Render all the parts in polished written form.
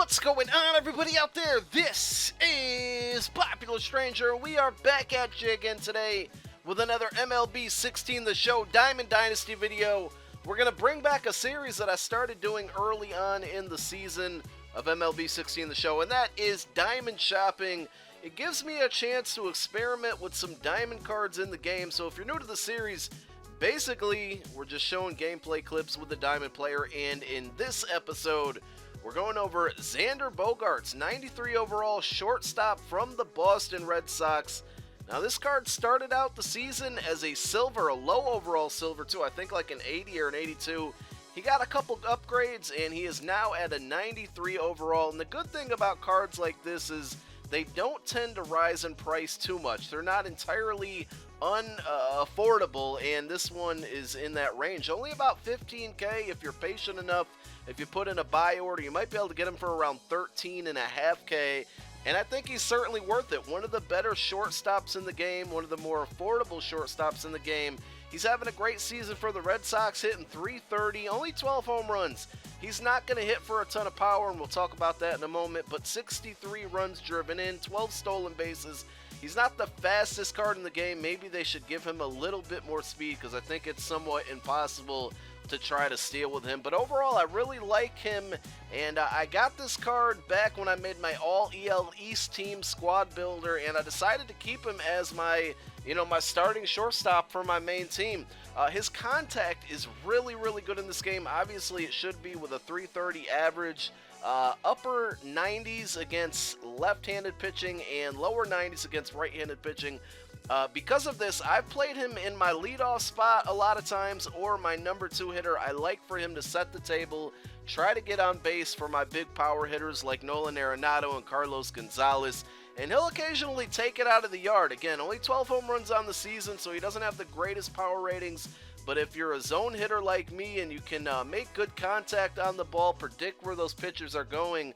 What's going on, everybody out there? This is Popular Stranger. We are back at you again today with another MLB 16 The Show Diamond Dynasty video. We're going to bring back a series that I started doing early on in the season of MLB 16 The Show, and that is Diamond Shopping. It gives me a chance to experiment with some diamond cards in the game, so if you're new to the series, basically we're just showing gameplay clips with the diamond player, and in this episode, we're going over Xander Bogaerts, 93 overall shortstop from the Boston Red Sox. Now, this card started out the season as a silver, a low overall silver too, I think like an 80 or an 82. He got a couple upgrades, and he is now at a 93 overall. And the good thing about cards like this is they don't tend to rise in price too much. They're not entirely unaffordable, and this one is in that range. Only about 15K if you're patient enough. If you put in a buy order, you might be able to get him for around 13.5K. And I think he's certainly worth it. One of the better shortstops in the game, one of the more affordable shortstops in the game. He's having a great season for the Red Sox, hitting .330, only 12 home runs. He's not going to hit for a ton of power, and we'll talk about that in a moment, but 63 runs driven in, 12 stolen bases. He's not the fastest card in the game. Maybe they should give him a little bit more speed because I think it's somewhat impossible to try to steal with him. But overall, I really like him, and I got this card back when I made my All-EL East team squad builder, and I decided to keep him as my, my starting shortstop for my main team. His contact is really, really good in this game. Obviously, it should be with a .330 average. Upper 90s against left-handed pitching and lower 90s against right-handed pitching. Because of this, I've played him in my leadoff spot a lot of times or my number 2 hitter. I like for him to set the table, try to get on base for my big power hitters like Nolan Arenado and Carlos Gonzalez, and he'll occasionally take it out of the yard. Again, only 12 home runs on the season, so he doesn't have the greatest power ratings. But if you're a zone hitter like me and you can make good contact on the ball, predict where those pitchers are going,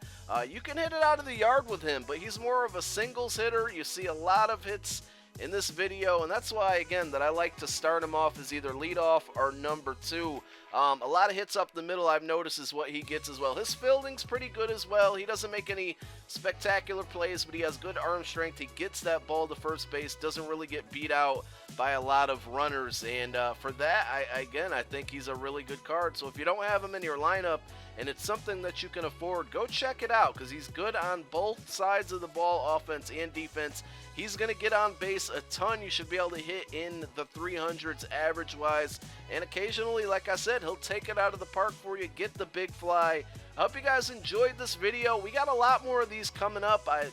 you can hit it out of the yard with him. But he's more of a singles hitter. You see a lot of hits in this video, and that's why, again, that I like to start him off as either leadoff or number 2. A lot of hits up the middle I've noticed is what he gets as well. His fielding's pretty good as well. He doesn't make any spectacular plays, but he has good arm strength. He gets that ball to first base, doesn't really get beat out by a lot of runners, and for that, I think he's a really good card. So if you don't have him in your lineup and it's something that you can afford, go check it out because he's good on both sides of the ball, offense and defense. He's going to get on base a ton. You should be able to hit in the 300s average-wise, and occasionally, like I said, he'll take it out of the park for you, get the big fly. I hope you guys enjoyed this video. We got a lot more of these coming up. I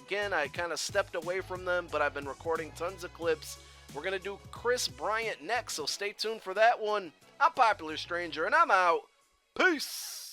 kind of stepped away from them, but I've been recording tons of clips. We're going to do Kris Bryant next, so stay tuned for that one. I'm Popular Stranger, and I'm out. Peace!